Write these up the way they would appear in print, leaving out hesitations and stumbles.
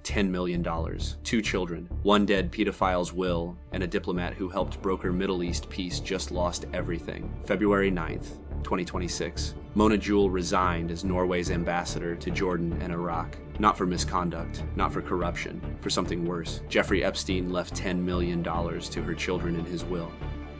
$10 million, 2 children, one dead pedophile's will, and a diplomat who helped broker Middle East peace just lost everything. February 9th, 2026. Mona Juul resigned as Norway's ambassador to Jordan and Iraq. Not for misconduct, not for corruption, for something worse. Jeffrey Epstein left $10 million to her children in his will,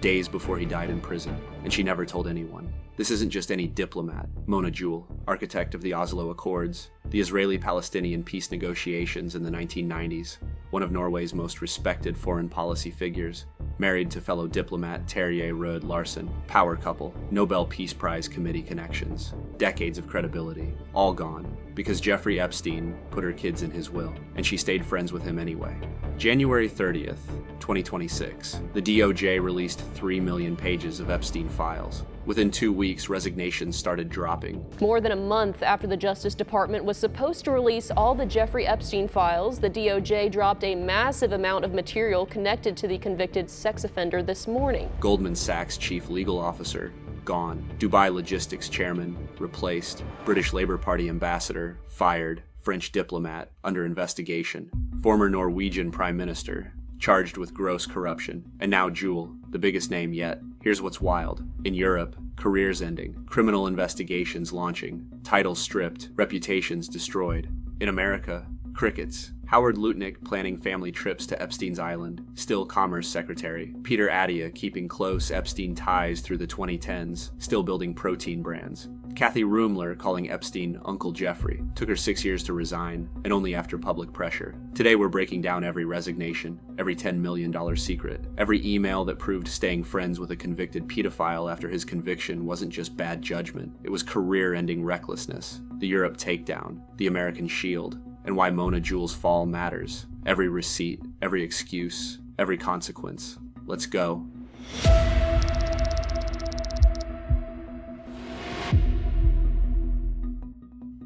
days before he died in prison, and she never told anyone. This isn't just any diplomat. Mona Juul, architect of the Oslo Accords, the Israeli-Palestinian peace negotiations in the 1990s, one of Norway's most respected foreign policy figures, married to fellow diplomat Terje Rød-Larsen, power couple, Nobel Peace Prize Committee connections, decades of credibility, all gone, because Jeffrey Epstein put her kids in his will, and she stayed friends with him anyway. January 30th, 2026, the DOJ released 3 million pages of Epstein files. Within 2 weeks, resignations started dropping. More than a month after the Justice Department was supposed to release all the Jeffrey Epstein files, the DOJ dropped a massive amount of material connected to the convicted sex offender this morning. Goldman Sachs chief legal officer, gone. Dubai Logistics chairman, replaced. British Labour Party ambassador, fired. French diplomat, under investigation. Former Norwegian prime minister, charged with gross corruption. And now Juul, the biggest name yet. Here's what's wild. In Europe, careers ending, criminal investigations launching, titles stripped, reputations destroyed. In America, crickets. Howard Lutnick planning family trips to Epstein's Island, still Commerce Secretary. Peter Attia keeping close Epstein ties through the 2010s, still building protein brands. Kathy Ruemmler calling Epstein Uncle Jeffrey. Took her 6 years to resign, and only after public pressure. Today we're breaking down every resignation, every $10 million secret, every email that proved staying friends with a convicted pedophile after his conviction wasn't just bad judgment, it was career-ending recklessness. The Europe takedown, the American shield, and why Mona Juul's fall matters. Every receipt, every excuse, every consequence. Let's go.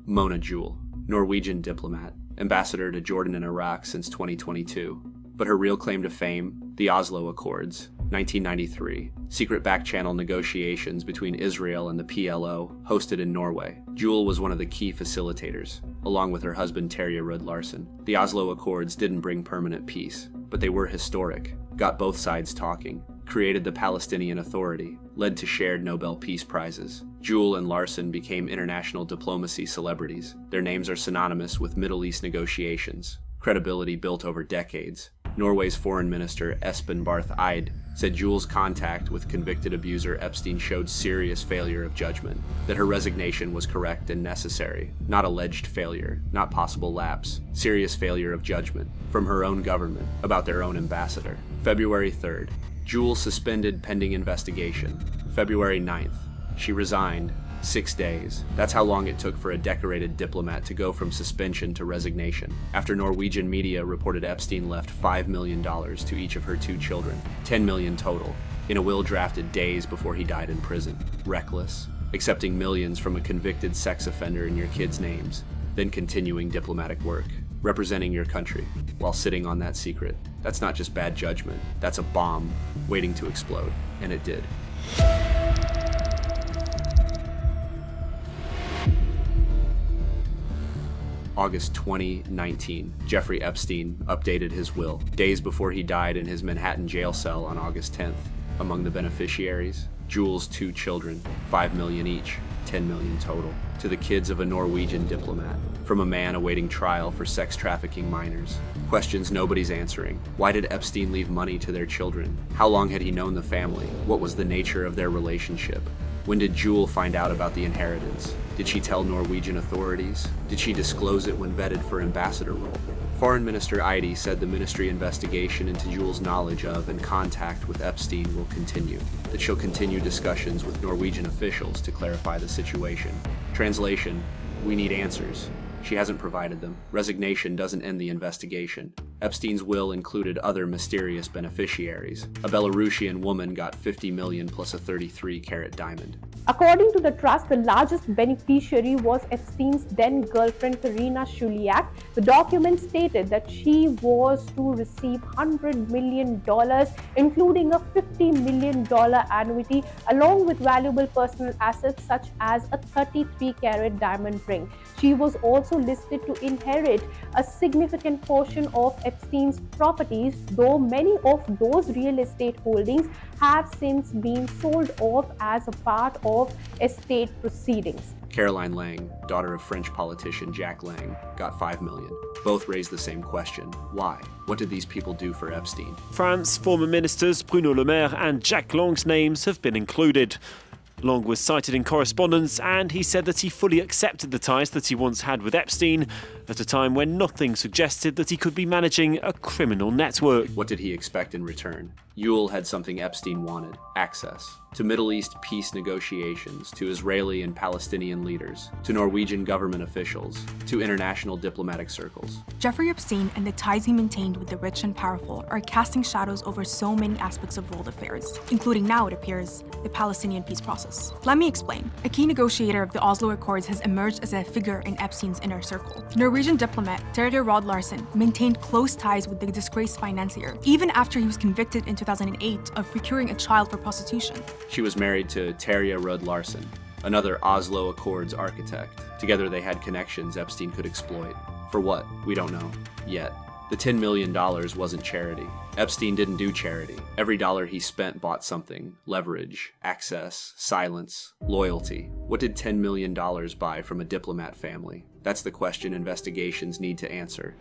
Mona Juul, Norwegian diplomat, ambassador to Jordan and Iraq since 2022. But her real claim to fame? The Oslo Accords, 1993. Secret back-channel negotiations between Israel and the PLO, hosted in Norway. Juul was one of the key facilitators, along with her husband Terje Rød-Larsen. The Oslo Accords didn't bring permanent peace, but they were historic, got both sides talking, created the Palestinian Authority, led to shared Nobel Peace Prizes. Juul and Larsen became international diplomacy celebrities. Their names are synonymous with Middle East negotiations, credibility built over decades. Norway's foreign minister Espen Barth Eide said Juul's contact with convicted abuser Epstein showed serious failure of judgment, that her resignation was correct and necessary, not alleged failure, not possible lapse, serious failure of judgment from her own government about their own ambassador. February 3rd, Juul suspended pending investigation. February 9th, she resigned. 6 days. That's how long it took for a decorated diplomat to go from suspension to resignation. After Norwegian media reported Epstein left $5 million to each of her 2 children, $10 million total, in a will drafted days before he died in prison. Reckless, accepting millions from a convicted sex offender in your kids' names, then continuing diplomatic work, representing your country, while sitting on that secret. That's not just bad judgment, that's a bomb waiting to explode, and it did. August 2019, Jeffrey Epstein updated his will, days before he died in his Manhattan jail cell on August 10th. Among the beneficiaries, Juul's 2 children, $5 million each, $10 million total, to the kids of a Norwegian diplomat, from a man awaiting trial for sex trafficking minors. Questions nobody's answering. Why did Epstein leave money to their children? How long had he known the family? What was the nature of their relationship? When did Juul find out about the inheritance? Did she tell Norwegian authorities? Did she disclose it when vetted for ambassador role? Foreign Minister Eide said the ministry investigation into Juul's knowledge of and contact with Epstein will continue, that she'll continue discussions with Norwegian officials to clarify the situation. Translation: we need answers. She hasn't provided them. Resignation doesn't end the investigation. Epstein's will included other mysterious beneficiaries. A Belarusian woman got $50 million plus a 33-carat diamond. According to the trust, the largest beneficiary was Epstein's then-girlfriend Karina Sulayem. The document stated that she was to receive $100 million, including a $50 million annuity, along with valuable personal assets such as a 33-carat diamond ring. She was also listed to inherit a significant portion of Epstein's properties, though many of those real estate holdings have since been sold off as a part of estate proceedings. Caroline Lang, daughter of French politician Jacques Lang, got $5 million. Both raised the same question. Why? What did these people do for Epstein? France former ministers Bruno Le Maire and Jacques Lang's names have been included. Lang was cited in correspondence, and he said that he fully accepted the ties that he once had with Epstein at a time when nothing suggested that he could be managing a criminal network. What did he expect in return? Juul had something Epstein wanted: access to Middle East peace negotiations, to Israeli and Palestinian leaders, to Norwegian government officials, to international diplomatic circles. Jeffrey Epstein and the ties he maintained with the rich and powerful are casting shadows over so many aspects of world affairs, including, now it appears, the Palestinian peace process. Let me explain. A key negotiator of the Oslo Accords has emerged as a figure in Epstein's inner circle. Norwegian diplomat Terje Rød-Larsen maintained close ties with the disgraced financier, even after he was convicted in 2008 of procuring a child for prostitution. She was married to Terje Rød-Larsen, another Oslo Accords architect. Together they had connections Epstein could exploit. For what? We don't know. Yet. The $10 million wasn't charity. Epstein didn't do charity. Every dollar he spent bought something: leverage, access, silence, loyalty. What did $10 million buy from a diplomat family? That's the question investigations need to answer.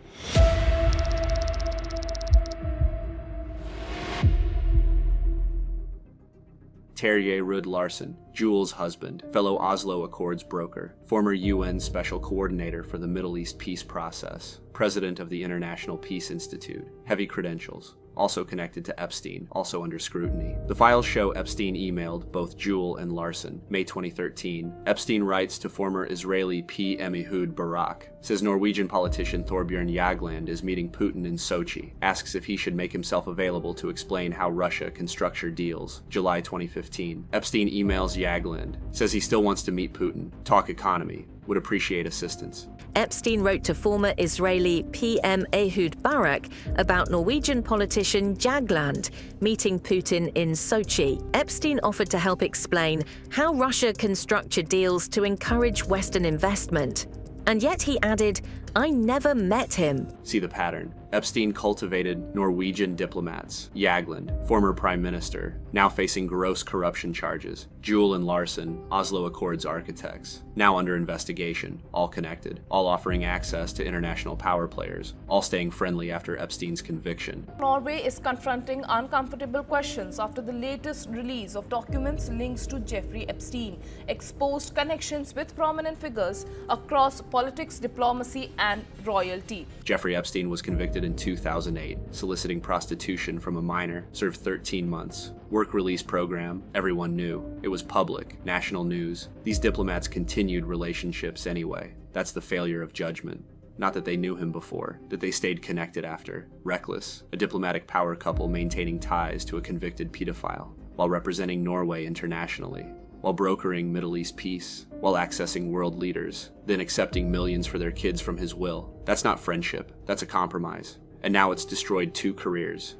Terje Rød-Larsen, Juul's husband, fellow Oslo Accords broker, former UN Special Coordinator for the Middle East peace process, president of the International Peace Institute, heavy credentials, also connected to Epstein, also under scrutiny. The files show Epstein emailed both Juul and Larsen. May 2013, Epstein writes to former Israeli P. Ehud Barak, says Norwegian politician Thorbjorn Jagland is meeting Putin in Sochi, asks if he should make himself available to explain how Russia can structure deals. July 2015, Epstein emails Jagland, says he still wants to meet Putin, talk economy, would appreciate assistance. Epstein wrote to former Israeli PM Ehud Barak about Norwegian politician Jagland meeting Putin in Sochi. Epstein offered to help explain how Russia can structure deals to encourage Western investment. And yet he added, "I never met him." See the pattern. Epstein cultivated Norwegian diplomats. Jagland, former prime minister, now facing gross corruption charges. Juul and Larsen, Oslo Accords architects, now under investigation, all connected, all offering access to international power players, all staying friendly after Epstein's conviction. Norway is confronting uncomfortable questions after the latest release of documents links to Jeffrey Epstein, exposed connections with prominent figures across politics, diplomacy, and royalty. Jeffrey Epstein was convicted in 2008, soliciting prostitution from a minor, served 13 months. Work release program, everyone knew. It was public, national news. These diplomats continued relationships anyway. That's the failure of judgment. Not that they knew him before, that they stayed connected after. Reckless, a diplomatic power couple maintaining ties to a convicted pedophile, while representing Norway internationally, while brokering Middle East peace, while accessing world leaders, then accepting millions for their kids from his will. That's not friendship, that's a compromise. And now it's destroyed 2 careers.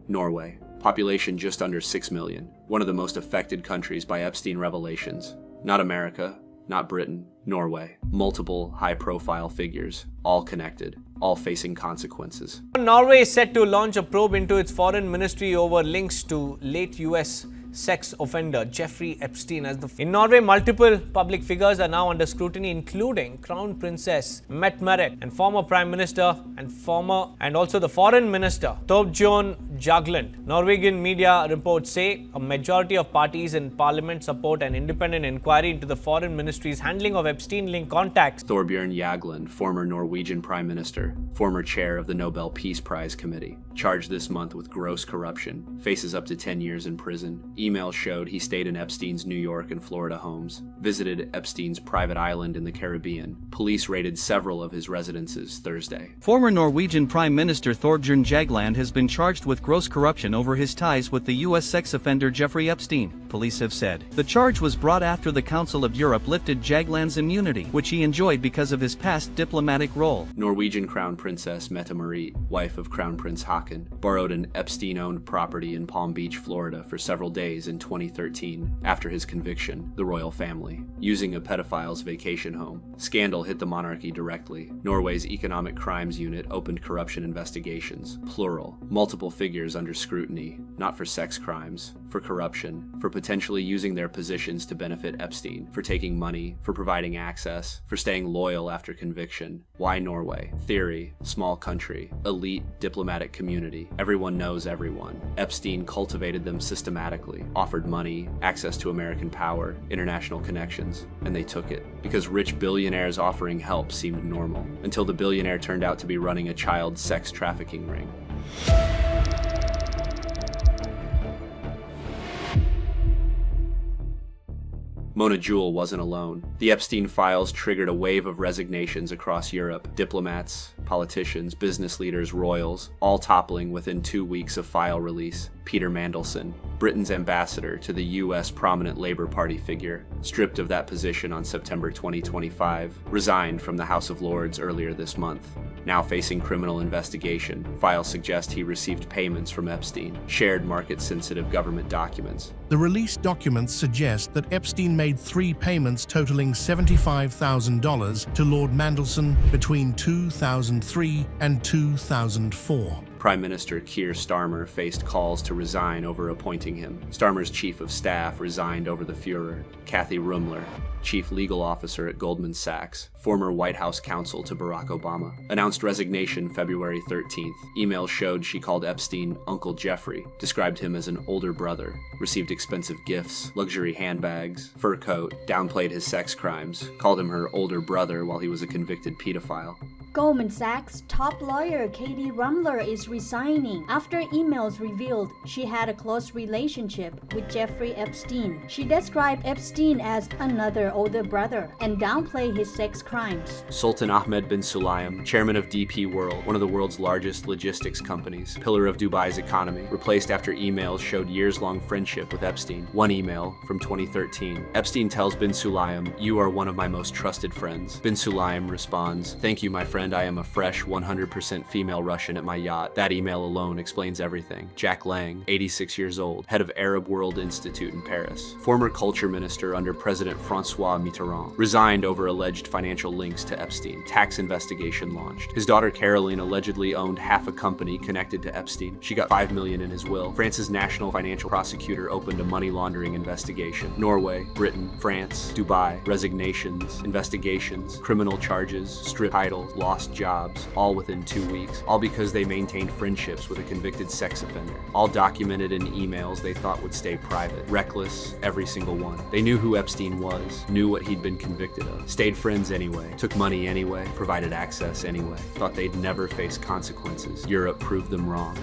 Norway, population just under 6 million, one of the most affected countries by Epstein revelations. Not America, not Britain, Norway. Multiple high-profile figures, all connected, all facing consequences. Norway is set to launch a probe into its foreign ministry over links to late US sex offender Jeffrey Epstein. In Norway, multiple public figures are now under scrutiny, including Crown Princess Mette-Marit and former Prime Minister and also the Foreign Minister Thorbjorn Jagland. Norwegian media reports say a majority of parties in parliament support an independent inquiry into the foreign ministry's handling of Epstein-linked contacts. Thorbjorn Jagland, former Norwegian Prime Minister, former chair of the Nobel Peace Prize Committee, charged this month with gross corruption, faces up to 10 years in prison. Emails showed he stayed in Epstein's New York and Florida homes, visited Epstein's private island in the Caribbean. Police raided several of his residences Thursday. Former Norwegian Prime Minister Thorbjorn Jagland has been charged with gross corruption over his ties with the U.S. sex offender Jeffrey Epstein, police have said. The charge was brought after the Council of Europe lifted Jagland's immunity, which he enjoyed because of his past diplomatic role. Norwegian Crown Princess Mette-Marit, wife of Crown Prince Haakon, borrowed an Epstein-owned property in Palm Beach, Florida for several days in 2013 after his conviction, the royal family, using a pedophile's vacation home. Scandal hit the monarchy directly. Norway's Economic Crimes Unit opened corruption investigations, plural, multiple figures under scrutiny, not for sex crimes, for corruption, for potentially using their positions to benefit Epstein, for taking money, for providing access, for staying loyal after conviction. Why Norway? Theory, small country, elite diplomatic community. Everyone knows everyone. Epstein cultivated them systematically, offered money, access to American power, international connections, and they took it. Because rich billionaires offering help seemed normal, until the billionaire turned out to be running a child sex trafficking ring. Mona Juul wasn't alone. The Epstein files triggered a wave of resignations across Europe. Diplomats, politicians, business leaders, royals, all toppling within 2 weeks of file release. Peter Mandelson, Britain's ambassador to the U.S. prominent Labour Party figure, stripped of that position on September 2025, resigned from the House of Lords earlier this month. Now facing criminal investigation, files suggest he received payments from Epstein, shared market-sensitive government documents. The released documents suggest that Epstein made 3 payments totaling $75,000 to Lord Mandelson between 2003 and 2004. Prime Minister Keir Starmer faced calls to resign over appointing him. Starmer's chief of staff resigned over the Führer. Kathy Ruemmler, chief legal officer at Goldman Sachs, former White House counsel to Barack Obama, announced resignation February 13th. Emails showed she called Epstein Uncle Jeffrey, described him as an older brother, received expensive gifts, luxury handbags, fur coat, downplayed his sex crimes, called him her older brother while he was a convicted pedophile. Goldman Sachs top lawyer Kathy Ruemmler is resigning after emails revealed she had a close relationship with Jeffrey Epstein. She described Epstein as another older brother and downplayed his sex crimes. Sultan Ahmed bin Sulayem, chairman of DP World, one of the world's largest logistics companies, pillar of Dubai's economy, replaced after emails showed years-long friendship with Epstein. One email from 2013. Epstein tells bin Sulayem, "You are one of my most trusted friends." Bin Sulayem responds, "Thank you, my friend. I am a fresh 100% female Russian at my yacht." That email alone explains everything. Jack Lang, 86 years old, head of Arab World Institute in Paris, former culture minister under President François Mitterrand, resigned over alleged financial links to Epstein. Tax investigation launched. His daughter Caroline allegedly owned half a company connected to Epstein. She got $5 million in his will. France's national financial prosecutor opened a money laundering investigation. Norway, Britain, France, Dubai, resignations, investigations, criminal charges, stripped titles, lost jobs, all within 2 weeks, all because they maintained friendships with a convicted sex offender, all documented in emails they thought would stay private. Reckless, every single one. They knew who Epstein was, knew what he'd been convicted of, stayed friends anyway, took money anyway, provided access anyway, thought they'd never face consequences. Europe proved them wrong.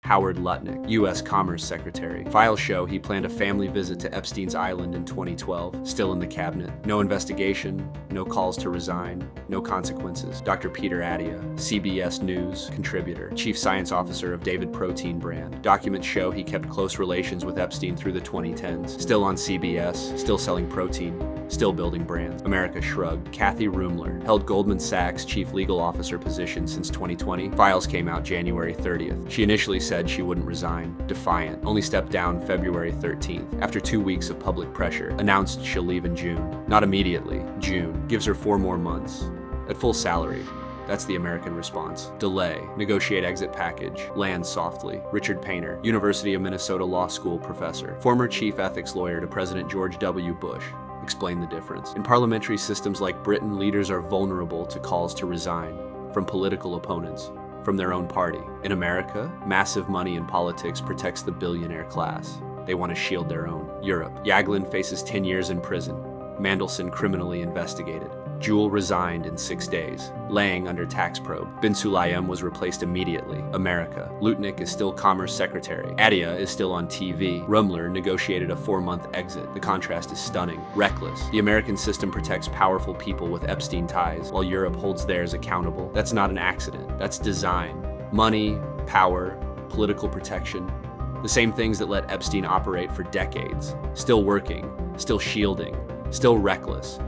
Howard Lutnick, U.S. Commerce Secretary. Files show he planned a family visit to Epstein's island in 2012, still in the cabinet. No investigation, no calls to resign, no consequences. Dr. Peter Attia, CBS News contributor, chief science officer of David Protein brand. Documents show he kept close relations with Epstein through the 2010s. Still on CBS, still selling protein, still building brands. America shrugged. Kathy Ruemmler held Goldman Sachs chief legal officer position since 2020. Files came out January 30th. She initially said she wouldn't resign, defiant, only stepped down February 13th. After 2 weeks of public pressure, announced she'll leave in June. Not immediately, June. Gives her 4 more months. At full salary. That's the American response. Delay, negotiate exit package, land softly. Richard Painter, University of Minnesota Law School professor, former chief ethics lawyer to President George W. Bush. Explain the difference. In parliamentary systems like Britain, leaders are vulnerable to calls to resign from political opponents, from their own party. In America, massive money in politics protects the billionaire class. They want to shield their own. Europe. Jagland faces 10 years in prison. Mandelson criminally investigated. Juul resigned in 6 days, laying under tax probe. Bin Sulayem was replaced immediately. America. Lutnick is still Commerce Secretary. Adia is still on TV. Ruemmler negotiated a 4-month exit. The contrast is stunning. Reckless. The American system protects powerful people with Epstein ties, while Europe holds theirs accountable. That's not an accident. That's design. Money, power, political protection. The same things that let Epstein operate for decades. Still working, still shielding, still reckless.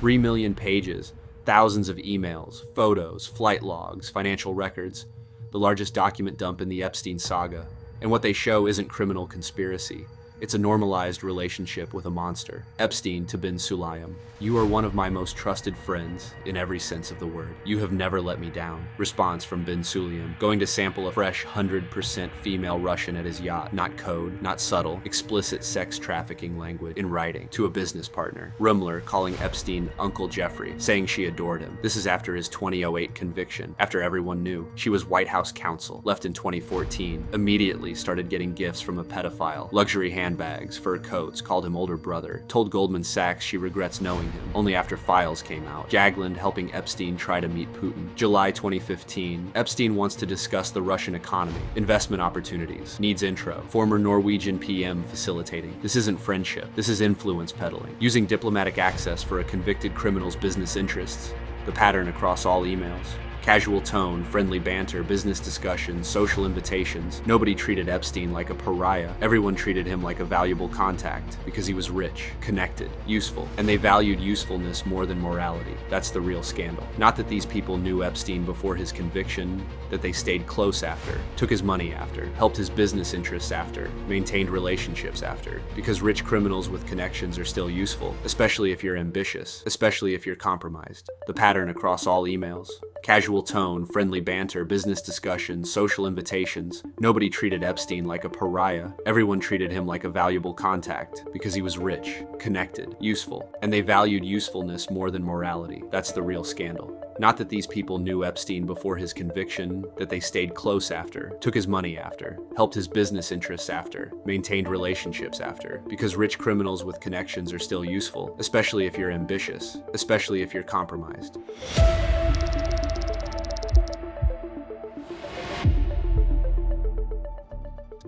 $3 million pages, thousands of emails, photos, flight logs, financial records, the largest document dump in the Epstein saga. And what they show isn't criminal conspiracy. It's a normalized relationship with a monster. Epstein to Bin Sulayem. You are one of my most trusted friends in every sense of the word. You have never let me down. Response from Bin Sulayem, going to sample a fresh 100% female Russian at his yacht. Not code, not subtle, explicit sex trafficking language in writing to a business partner. Ruemmler calling Epstein Uncle Jeffrey, saying she adored him. This is after his 2008 conviction, after everyone knew. She was White House counsel, left in 2014, immediately started getting gifts from a pedophile, luxury handbags, fur coats, called him older brother, told Goldman Sachs she regrets knowing him, only after files came out. Jagland helping Epstein try to meet Putin. July 2015, Epstein wants to discuss the Russian economy, investment opportunities, needs intro, former Norwegian PM facilitating. This isn't friendship, this is influence peddling, using diplomatic access for a convicted criminal's business interests. The pattern across all emails. Casual tone, friendly banter, business discussions, social invitations. Nobody treated Epstein like a pariah. Everyone treated him like a valuable contact because he was rich, connected, useful. And they valued usefulness more than morality. That's the real scandal. Not that these people knew Epstein before his conviction, that they stayed close after, took his money after, helped his business interests after, maintained relationships after. Because rich criminals with connections are still useful, especially if you're ambitious, especially if you're compromised. The pattern across all emails. Casual tone, friendly banter, business discussions, social invitations. Nobody treated Epstein like a pariah. Everyone treated him like a valuable contact because he was rich, connected, useful. And they valued usefulness more than morality. That's the real scandal. Not that these people knew Epstein before his conviction, that they stayed close after, took his money after, helped his business interests after, maintained relationships after. Because rich criminals with connections are still useful, especially if you're ambitious, especially if you're compromised.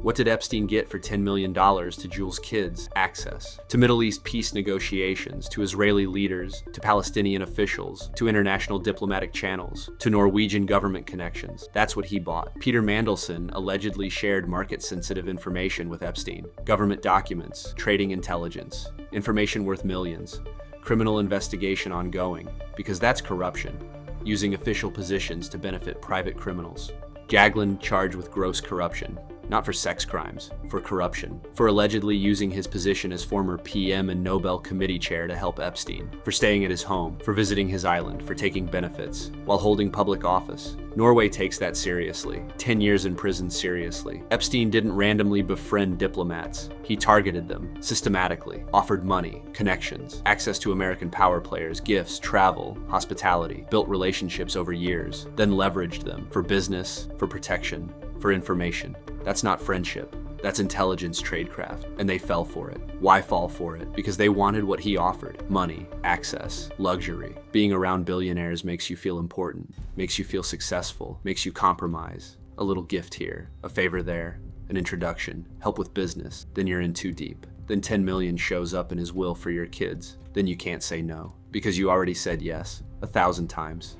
What did Epstein get for $10 million to Juul's kids? Access to Middle East peace negotiations, to Israeli leaders, to Palestinian officials, to international diplomatic channels, to Norwegian government connections. That's what he bought. Peter Mandelson allegedly shared market-sensitive information with Epstein. Government documents, trading intelligence, information worth millions, criminal investigation ongoing, because that's corruption, using official positions to benefit private criminals. Jagland charged with gross corruption. Not for sex crimes, for corruption, for allegedly using his position as former PM and Nobel Committee chair to help Epstein, for staying at his home, for visiting his island, for taking benefits, while holding public office. Norway takes that seriously. 10 years in prison seriously. Epstein didn't randomly befriend diplomats. He targeted them, systematically, offered money, connections, access to American power players, gifts, travel, hospitality, built relationships over years, then leveraged them for business, for protection, for information. That's not friendship. That's intelligence tradecraft, and they fell for it. Why fall for it? Because they wanted what he offered. Money, access, luxury. Being around billionaires makes you feel important, makes you feel successful, makes you compromise. A little gift here, a favor there, an introduction, help with business. Then you're in too deep. Then 10 million shows up in his will for your kids. Then you can't say no, because you already said yes 1,000 times.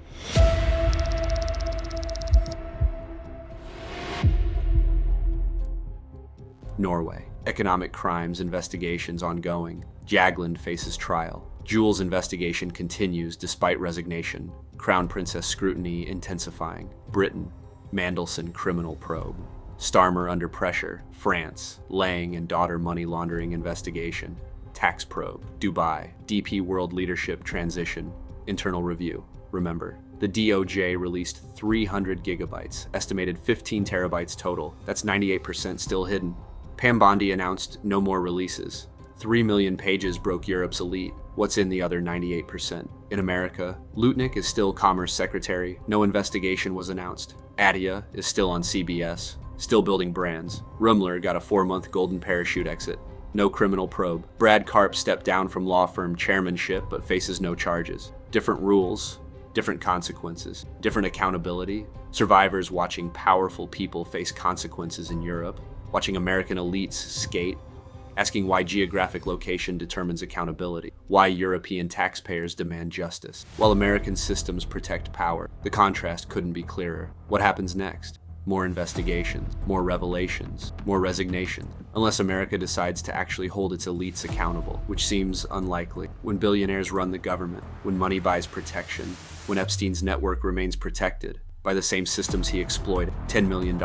Norway. Economic crimes investigations ongoing. Jagland faces trial. Juul's investigation continues despite resignation. Crown Princess scrutiny intensifying. Britain. Mandelson criminal probe. Starmer under pressure. France. Lang and daughter money laundering investigation. Tax probe. Dubai. DP World leadership transition. Internal review. Remember, The DOJ released 300 gigabytes, estimated 15 terabytes total. That's 98% still hidden. Pam Bondi announced no more releases. 3 million pages broke Europe's elite. What's in the other 98%? In America, Lutnick is still Commerce Secretary. No investigation was announced. Adia is still on CBS, still building brands. Ruemmler got a 4-month golden parachute exit. No criminal probe. Brad Karp stepped down from law firm chairmanship but faces no charges. Different rules, different consequences, different accountability. Survivors watching powerful people face consequences in Europe, watching American elites skate, asking why geographic location determines accountability, why European taxpayers demand justice, while American systems protect power. The contrast couldn't be clearer. What happens next? More investigations, more revelations, more resignations, unless America decides to actually hold its elites accountable, which seems unlikely. When billionaires run the government, when money buys protection, when Epstein's network remains protected by the same systems he exploited, $10 million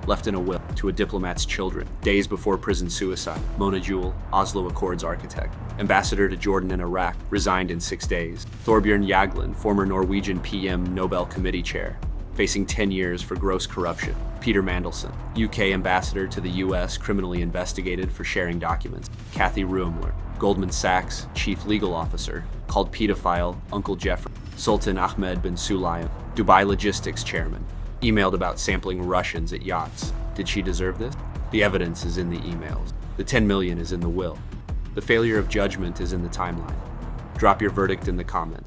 left in a will to a diplomat's children, days before prison suicide. Mona Juul, Oslo Accords architect, ambassador to Jordan and Iraq, resigned in 6 days. Thorbjorn Jagland, former Norwegian PM Nobel Committee chair, facing 10 years for gross corruption. Peter Mandelson, UK ambassador to the US, criminally investigated for sharing documents. Kathy Ruemmler, Goldman Sachs chief legal officer, called pedophile Uncle Jeffrey. Sultan Ahmed bin Sulayem, Dubai logistics chairman, emailed about sampling Russians at yachts. Did she deserve this? The evidence is in the emails. The 10 million is in the will. The failure of judgment is in the timeline. Drop your verdict in the comment.